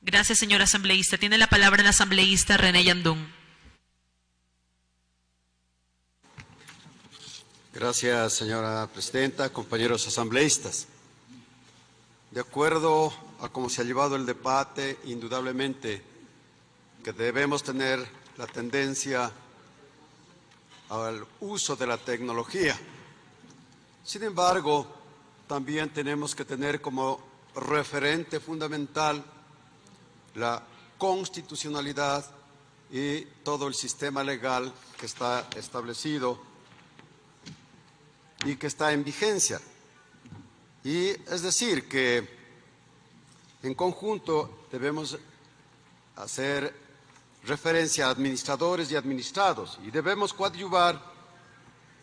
Gracias, señor asambleísta. Tiene la palabra el asambleísta René Yandún. Gracias, señora presidenta, compañeros asambleístas. De acuerdo a cómo se ha llevado el debate, indudablemente que debemos tener la tendencia al uso de la tecnología. Sin embargo, también tenemos que tener como referente fundamental la constitucionalidad y todo el sistema legal que está establecido y que está en vigencia. Y es decir, que en conjunto debemos hacer referencia a administradores y administrados y debemos coadyuvar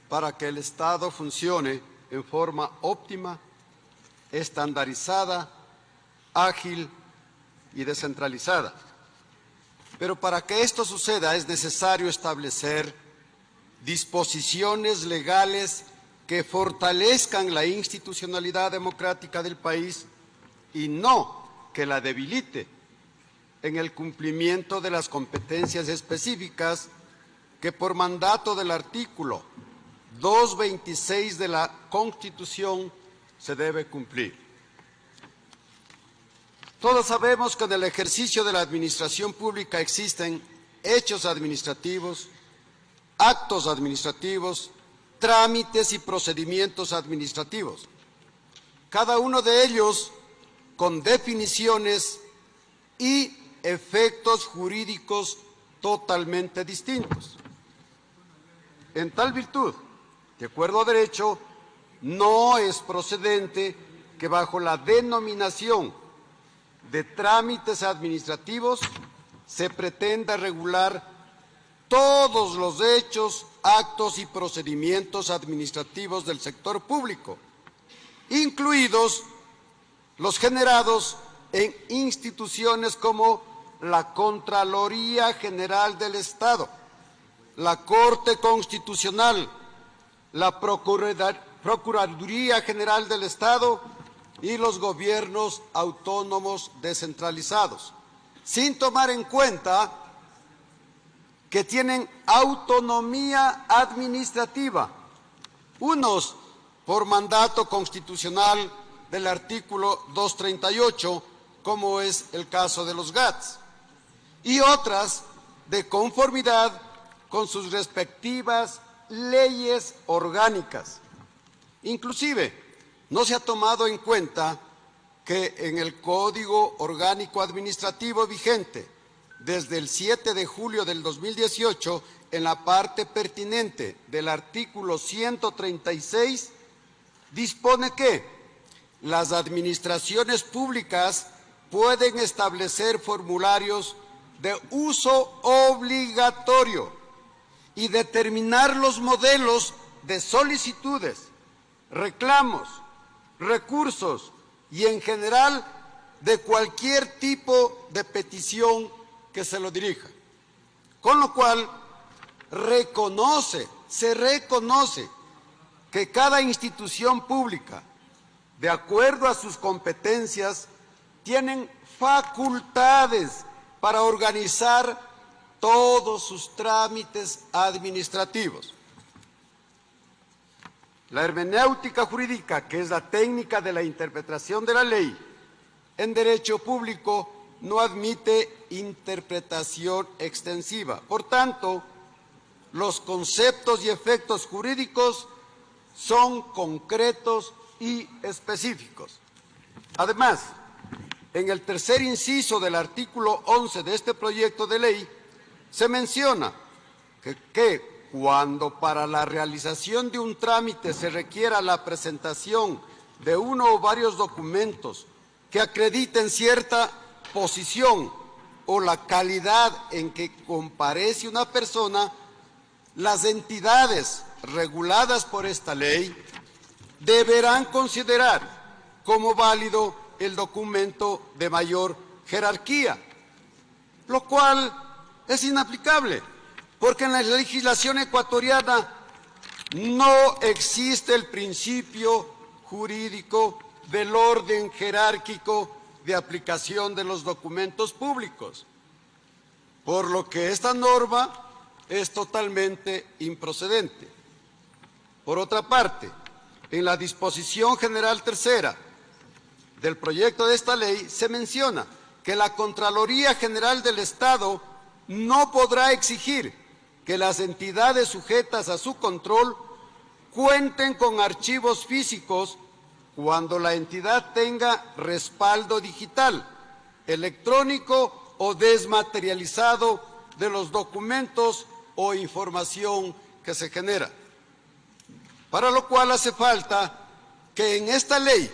para que el Estado funcione en forma óptima, estandarizada, ágil y descentralizada. Pero para que esto suceda es necesario establecer disposiciones legales que fortalezcan la institucionalidad democrática del país y no que la debilite en el cumplimiento de las competencias específicas que por mandato del artículo 226 de la Constitución se debe cumplir. Todos sabemos que en el ejercicio de la administración pública existen hechos administrativos, actos administrativos, trámites y procedimientos administrativos, cada uno de ellos con definiciones y efectos jurídicos totalmente distintos. En tal virtud, de acuerdo a derecho, no es procedente que bajo la denominación de trámites administrativos se pretenda regular todos los hechos, actos y procedimientos administrativos del sector público, incluidos los generados en instituciones como la Contraloría General del Estado, la Corte Constitucional, la Procuraduría General del Estado y los gobiernos autónomos descentralizados, sin tomar en cuenta que tienen autonomía administrativa, unos por mandato constitucional del artículo 238, como es el caso de los GATS, y otras de conformidad con sus respectivas leyes orgánicas. Inclusive, no se ha tomado en cuenta que en el Código Orgánico Administrativo vigente desde el 7 de julio del 2018, en la parte pertinente del artículo 136, dispone que las administraciones públicas pueden establecer formularios de uso obligatorio y determinar los modelos de solicitudes, reclamos, recursos y en general de cualquier tipo de petición que se lo dirija. Con lo cual se reconoce que cada institución pública, de acuerdo a sus competencias, tienen facultades para organizar todos sus trámites administrativos. La hermenéutica jurídica, que es la técnica de la interpretación de la ley, en derecho público no admite interpretación extensiva. Por tanto, los conceptos y efectos jurídicos son concretos y específicos. Además, en el tercer inciso del artículo 11 de este proyecto de ley, se menciona que cuando para la realización de un trámite se requiera la presentación de uno o varios documentos que acrediten cierta posición o la calidad en que comparece una persona, las entidades reguladas por esta ley deberán considerar como válido el documento de mayor jerarquía, lo cual es inaplicable, porque en la legislación ecuatoriana no existe el principio jurídico del orden jerárquico de aplicación de los documentos públicos, por lo que esta norma es totalmente improcedente. Por otra parte, en la disposición general tercera del proyecto de esta ley se menciona que la Contraloría General del Estado no podrá exigir que las entidades sujetas a su control cuenten con archivos físicos cuando la entidad tenga respaldo digital, electrónico o desmaterializado de los documentos o información que se genera. Para lo cual hace falta que en esta ley,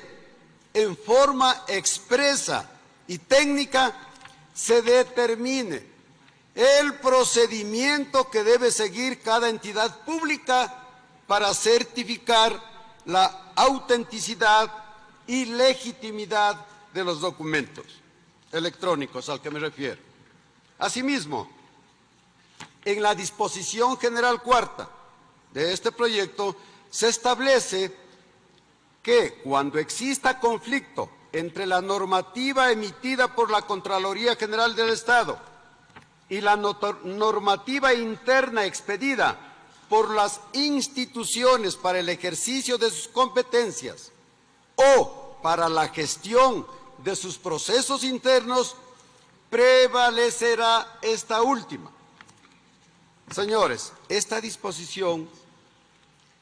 en forma expresa y técnica, se determine el procedimiento que debe seguir cada entidad pública para certificar la autenticidad y legitimidad de los documentos electrónicos al que me refiero. Asimismo, en la disposición general cuarta de este proyecto se establece que cuando exista conflicto entre la normativa emitida por la Contraloría General del Estado y la normativa interna expedida por las instituciones para el ejercicio de sus competencias o para la gestión de sus procesos internos, prevalecerá esta última. Señores, esta disposición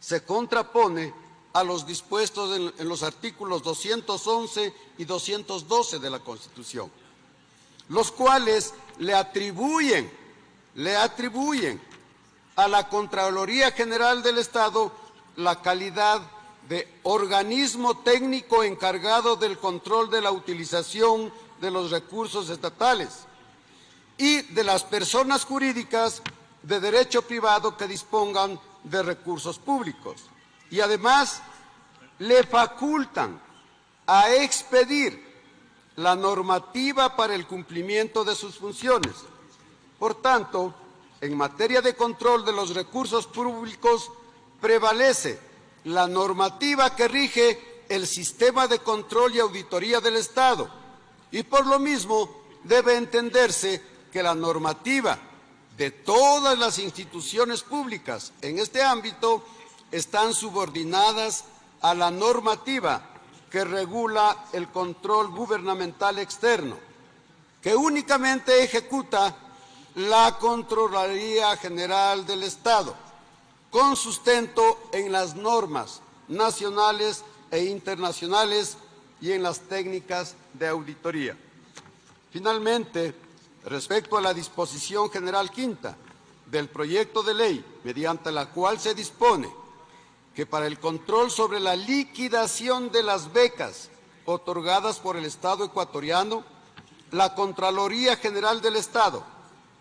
se contrapone a los dispuestos en los artículos 211 y 212 de la Constitución, los cuales le atribuyen a la Contraloría General del Estado la calidad de organismo técnico encargado del control de la utilización de los recursos estatales y de las personas jurídicas de derecho privado que dispongan de recursos públicos. Y además le facultan a expedir la normativa para el cumplimiento de sus funciones. Por tanto, en materia de control de los recursos públicos prevalece la normativa que rige el sistema de control y auditoría del Estado y por lo mismo debe entenderse que la normativa de todas las instituciones públicas en este ámbito están subordinadas a la normativa que regula el control gubernamental externo, que únicamente ejecuta la Contraloría General del Estado, con sustento en las normas nacionales e internacionales y en las técnicas de auditoría. Finalmente, respecto a la disposición general quinta del proyecto de ley, mediante la cual se dispone que para el control sobre la liquidación de las becas otorgadas por el Estado ecuatoriano, la Contraloría General del Estado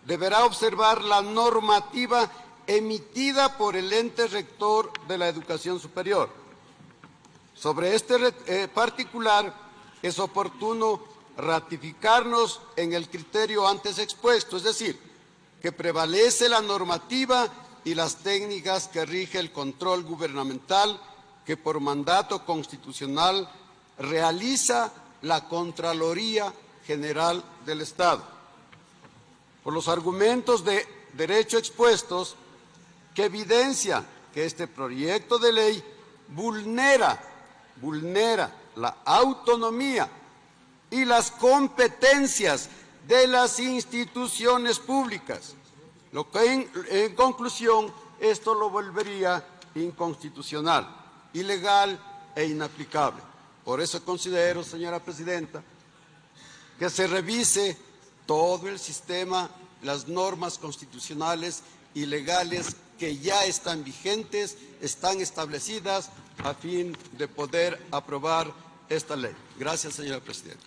deberá observar la normativa emitida por el ente rector de la educación superior. Sobre este particular es oportuno ratificarnos en el criterio antes expuesto, es decir, que prevalece la normativa y las técnicas que rige el control gubernamental que por mandato constitucional realiza la Contraloría General del Estado. Por los argumentos de derecho expuestos, que evidencia que este proyecto de ley vulnera la autonomía y las competencias de las instituciones públicas, lo que en conclusión esto lo volvería inconstitucional, ilegal e inaplicable. Por eso considero, señora presidenta, que se revise todo el sistema, las normas constitucionales y legales que ya están vigentes, están establecidas a fin de poder aprobar esta ley. Gracias, señora presidenta.